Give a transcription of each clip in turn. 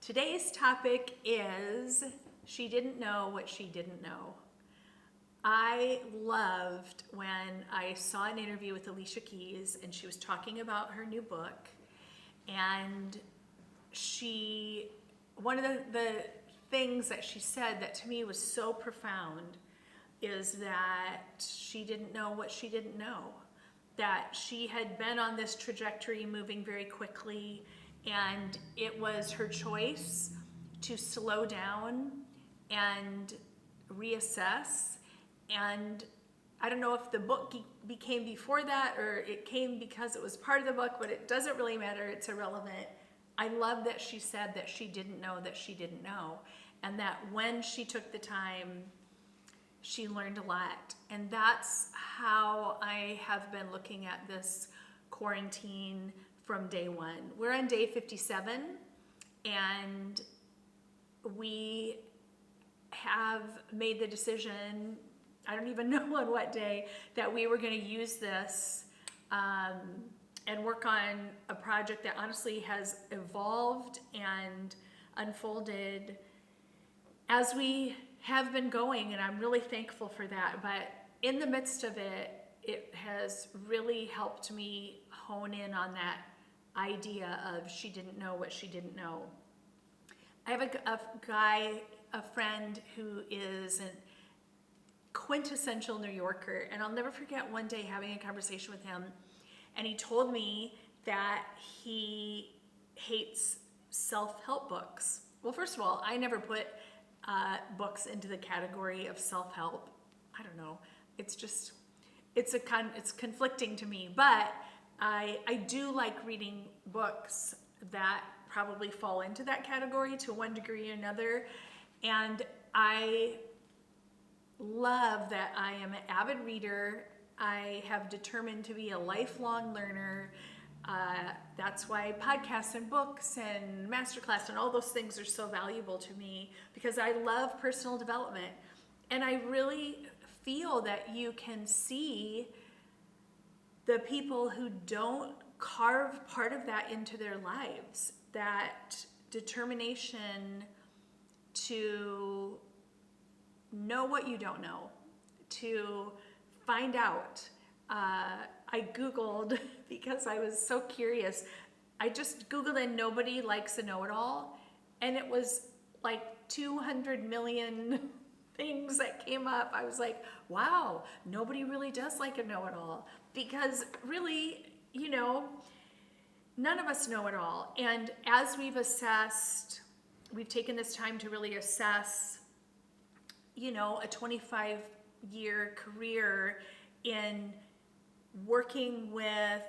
Today's topic is She Didn't Know What She Didn't Know. I loved when I saw an interview with Alicia Keys and she was talking about her new book, and one of the things that she said that to me was so profound is that she didn't know what she didn't know. That she had been on this trajectory moving very quickly, and it was her choice to slow down and reassess. And I don't know if the book became before that or it came because it was part of the book, but it doesn't really matter. It's irrelevant. I love that she said that she didn't know that she didn't know, and that when she took the time, she learned a lot. And that's how I have been looking at this quarantine from day one. We're on day 57, and we have made the decision, I don't even know on what day, that we were going to use this and work on a project that honestly has evolved and unfolded as we have been going, and I'm really thankful for that. But in the midst of it, it has really helped me hone in on that idea of she didn't know what she didn't know. I have a friend who is a quintessential New Yorker, and I'll never forget one day having a conversation with him, and he told me that he hates self-help books. Well, first of all, I never put books into the category of self-help. I don't know. It's conflicting to me, but I do like reading books that probably fall into that category to one degree or another. And I love that I am an avid reader. I have determined to be a lifelong learner. That's why podcasts and books and masterclass and all those things are so valuable to me, because I love personal development. And I really feel that you can see the people who don't carve part of that into their lives, that determination to know what you don't know, to find out. I Googled, because I was so curious, I just Googled and nobody likes a know-it-all, and it was like 200 million things that came up. I was like, wow, nobody really does like a know-it-all, because really, none of us know it all. And as we've taken this time to really assess, a 25-year career in working with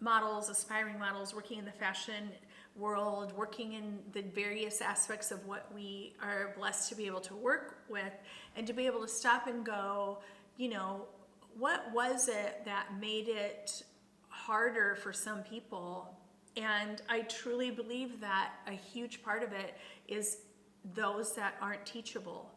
models, aspiring models, working in the fashion world, working in the various aspects of what we are blessed to be able to work with, and to be able to stop and go, what was it that made it harder for some people? And I truly believe that a huge part of it is those that aren't teachable,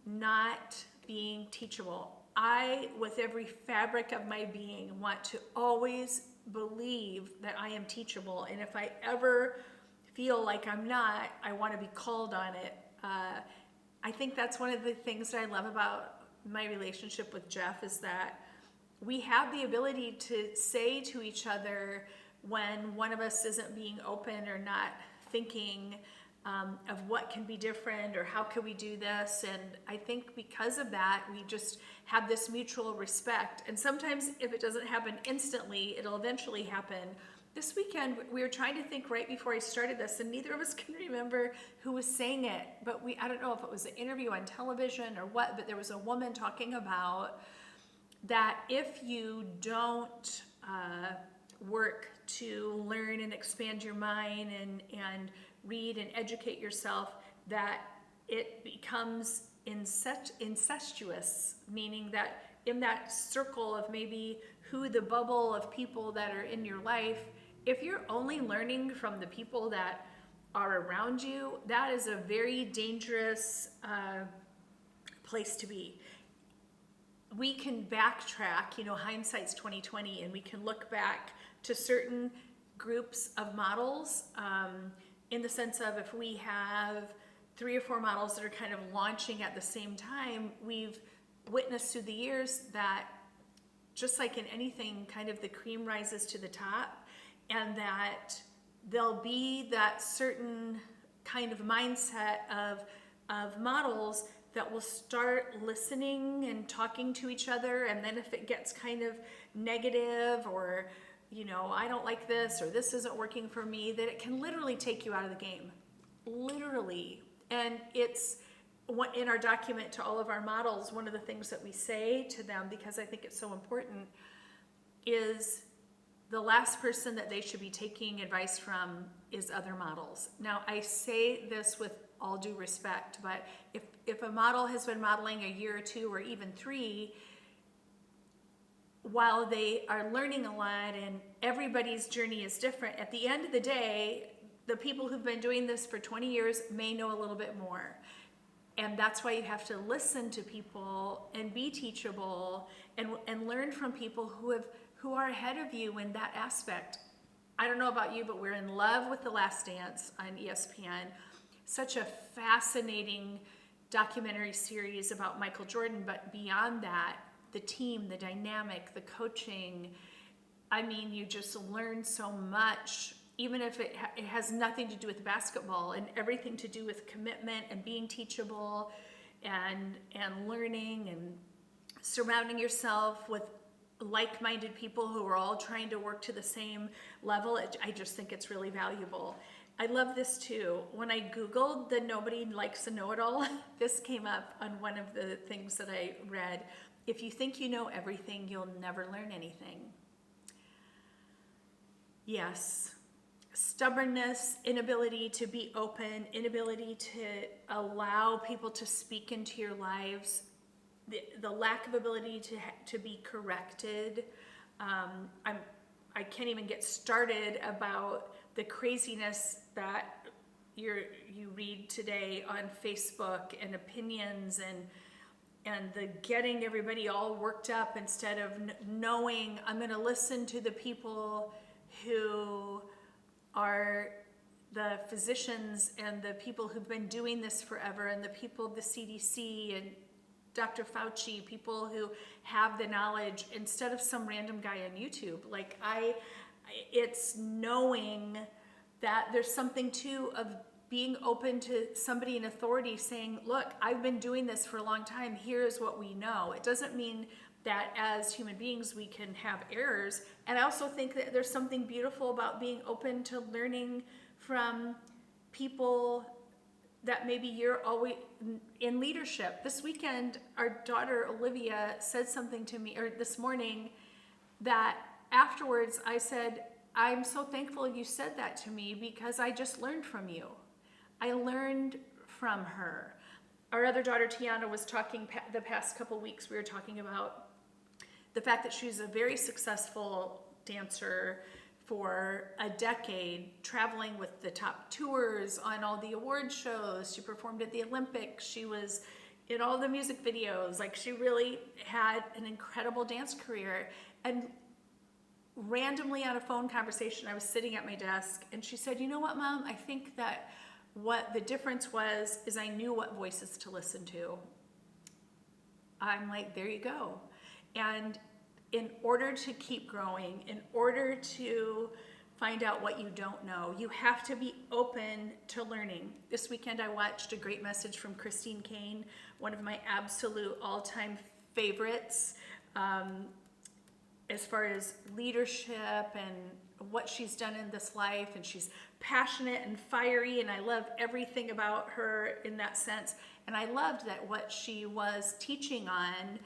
not being teachable. I, with every fabric of my being, want to always believe that I am teachable. And if I ever feel like I'm not, I want to be called on it. I think that's one of the things that I love about my relationship with Jeff, is that we have the ability to say to each other when one of us isn't being open or not thinking of what can be different or how can we do this. And I think because of that, we just have this mutual respect. And sometimes if it doesn't happen instantly, it'll eventually happen. This weekend, we were trying to think right before I started this, and neither of us can remember who was saying it, but I don't know if it was an interview on television or what, but there was a woman talking about that if you don't work to learn and expand your mind and read and educate yourself, that it becomes incestuous, meaning that in that circle of maybe who the bubble of people that are in your life, if you're only learning from the people that are around you, that is a very dangerous place to be. We can backtrack, hindsight's 2020, and we can look back to certain groups of models in the sense of if we have 3 or 4 models that are kind of launching at the same time, we've witnessed through the years that just like in anything, kind of the cream rises to the top, and that there'll be that certain kind of mindset of models that will start listening and talking to each other, and then if it gets kind of negative or, you know, I don't like this or this isn't working for me, that it can literally take you out of the game. Literally. And it's in our document to all of our models, one of the things that we say to them, because I think it's so important, is the last person that they should be taking advice from is other models. Now, I say this with all due respect, but if a model has been modeling a year or 2 or even 3, while they are learning a lot and everybody's journey is different, at the end of the day, the people who've been doing this for 20 years may know a little bit more. And that's why you have to listen to people and be teachable and learn from people who are ahead of you in that aspect. I don't know about you, but we're in love with The Last Dance on ESPN. Such a fascinating documentary series about Michael Jordan, but beyond that, the team, the dynamic, the coaching, I mean, you just learn so much, even if it has nothing to do with basketball and everything to do with commitment and being teachable and learning and surrounding yourself with like-minded people who are all trying to work to the same level. I just think it's really valuable. I love this too. When I Googled the nobody likes a know-it-all, this came up on one of the things that I read. If you think you know everything, you'll never learn anything. Yes. Stubbornness, inability to be open, inability to allow people to speak into your lives, the lack of ability to be corrected. I can't even get started about the craziness that you read today on Facebook and opinions and the getting everybody all worked up instead of knowing I'm going to listen to the people who are the physicians and the people who've been doing this forever and the people of the CDC and Dr. Fauci, people who have the knowledge instead of some random guy on YouTube. Like it's knowing that there's something too of being open to somebody in authority saying, look, I've been doing this for a long time. Here's what we know. It doesn't mean that as human beings we can have errors. And I also think that there's something beautiful about being open to learning from people that maybe you're always in leadership. This weekend, our daughter Olivia said something to me, or this morning, that afterwards I said, I'm so thankful you said that to me because I just learned from you. I learned from her. Our other daughter Tiana was talking the past couple weeks, we were talking about the fact that she's a very successful dancer for a decade, traveling with the top tours on all the award shows. She performed at the Olympics. She was in all the music videos. Like, she really had an incredible dance career. And randomly on a phone conversation, I was sitting at my desk and she said, you know what, Mom? I think that what the difference was is I knew what voices to listen to. I'm like, there you go. And in order to keep growing, in order to find out what you don't know, you have to be open to learning. This weekend I watched a great message from Christine Kane, one of my absolute all-time favorites, as far as leadership and what she's done in this life. And she's passionate and fiery, and I love everything about her in that sense. And I loved that what she was teaching on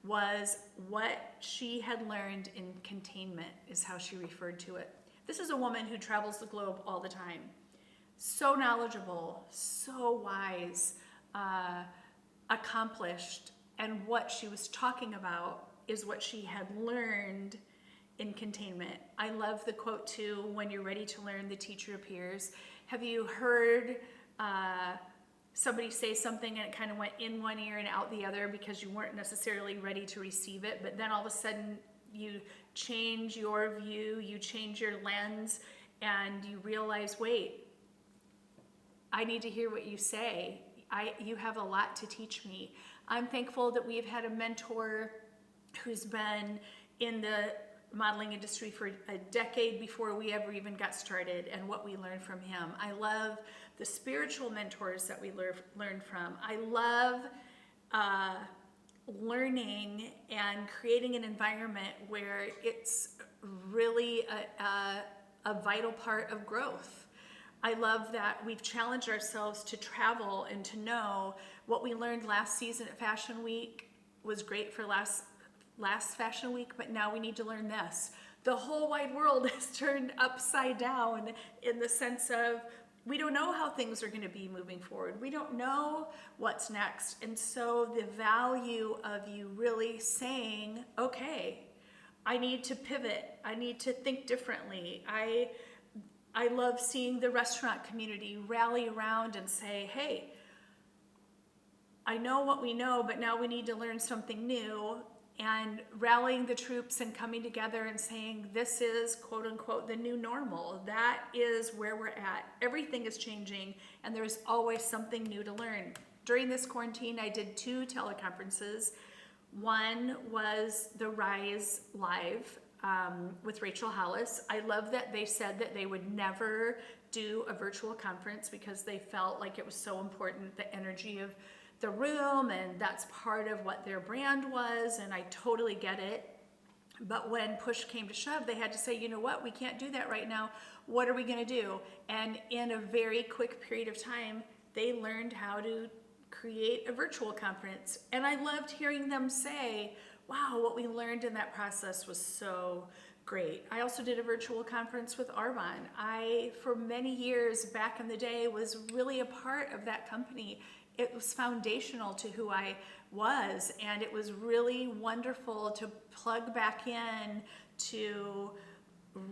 was what she had learned in containment, is how she referred to it. This is a woman who travels the globe all the time. So knowledgeable, so wise, accomplished, and what she was talking about is what she had learned in containment. I love the quote too, when you're ready to learn, the teacher appears. Have you heard somebody say something and it kind of went in one ear and out the other because you weren't necessarily ready to receive it, but then all of a sudden you change your view, you change your lens, and you realize, wait, I need to hear what you say. You have a lot to teach me. I'm thankful that we've had a mentor who's been in the modeling industry for a decade before we ever even got started, and what we learned from him. I love the spiritual mentors that we learned from. I love learning and creating an environment where it's really a vital part of growth. I love that we've challenged ourselves to travel and to know what we learned last season at Fashion Week was great for last Fashion Week, but now we need to learn this. The whole wide world has turned upside down in the sense of we don't know how things are going to be moving forward. We don't know what's next. And so the value of you really saying, okay, I need to pivot. I need to think differently. I love seeing the restaurant community rally around and say, hey, I know what we know, but now we need to learn something new. And rallying the troops and coming together and saying, this is quote unquote the new normal. That is where we're at. Everything is changing and there's always something new to learn. During this quarantine, I did 2 teleconferences. One was the Rise Live with Rachel Hollis. I love that they said that they would never do a virtual conference because they felt like it was so important, the energy of the room, and that's part of what their brand was, and I totally get it. But when push came to shove, they had to say, you know what, we can't do that right now. What are we going to do? And in a very quick period of time, they learned how to create a virtual conference. And I loved hearing them say, wow, what we learned in that process was so great. I also did a virtual conference with Arvon. I, for many years back in the day, was really a part of that company. It was foundational to who I was, and it was really wonderful to plug back in, to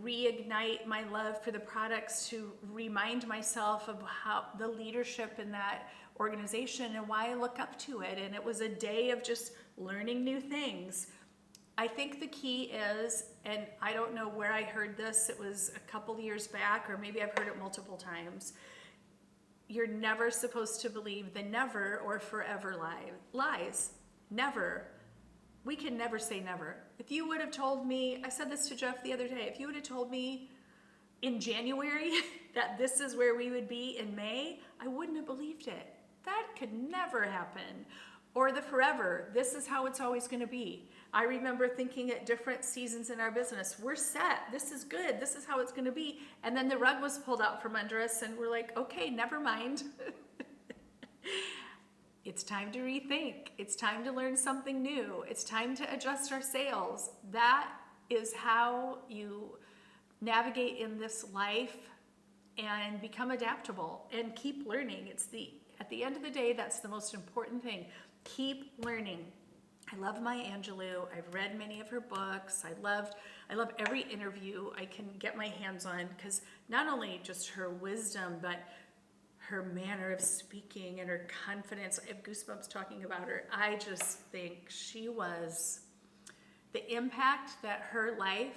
reignite my love for the products, to remind myself of how the leadership in that organization and why I look up to it. And it was a day of just learning new things. I think the key is, and I don't know where I heard this, it was a couple years back, or maybe I've heard it multiple times, you're never supposed to believe the never or forever lies. Never. We can never say never. If you would have told me, I said this to Jeff the other day, if you would have told me in January that this is where we would be in May, I wouldn't have believed it. That could never happen. Or the forever, this is how it's always going to be. I remember thinking at different seasons in our business, we're set, this is good, this is how it's going to be. And then the rug was pulled out from under us and we're like, okay, never mind. It's time to rethink. It's time to learn something new. It's time to adjust our sails. That is how you navigate in this life and become adaptable and keep learning. At the end of the day, that's the most important thing. Keep learning. I love Maya Angelou. I've read many of her books. I love every interview I can get my hands on, because not only just her wisdom, but her manner of speaking and her confidence. I have goosebumps talking about her. I just think the impact that her life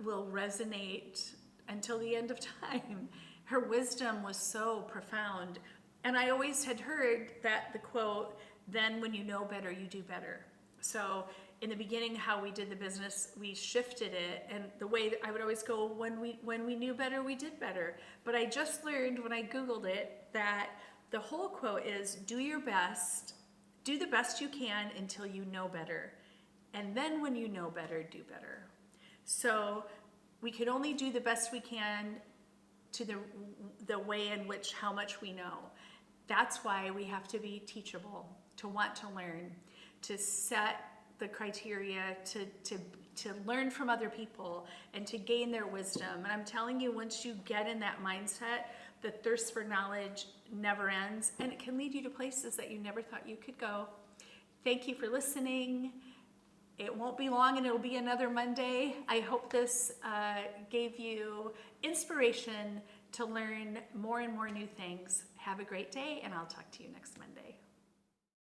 will resonate until the end of time. Her wisdom was so profound. And I always had heard that the quote, then when you know better, you do better. So in the beginning, how we did the business, we shifted it. And the way that I would always go, when we knew better, we did better. But I just learned when I Googled it that the whole quote is, do your best, do the best you can until you know better. And then when you know better, do better. So we could only do the best we can to the way in which how much we know. That's why we have to be teachable, to want to learn, to set the criteria, to learn from other people and to gain their wisdom. And I'm telling you, once you get in that mindset, the thirst for knowledge never ends, and it can lead you to places that you never thought you could go. Thank you for listening. It won't be long and it'll be another Monday. I hope this gave you inspiration to learn more and more new things. Have a great day, and I'll talk to you next Monday.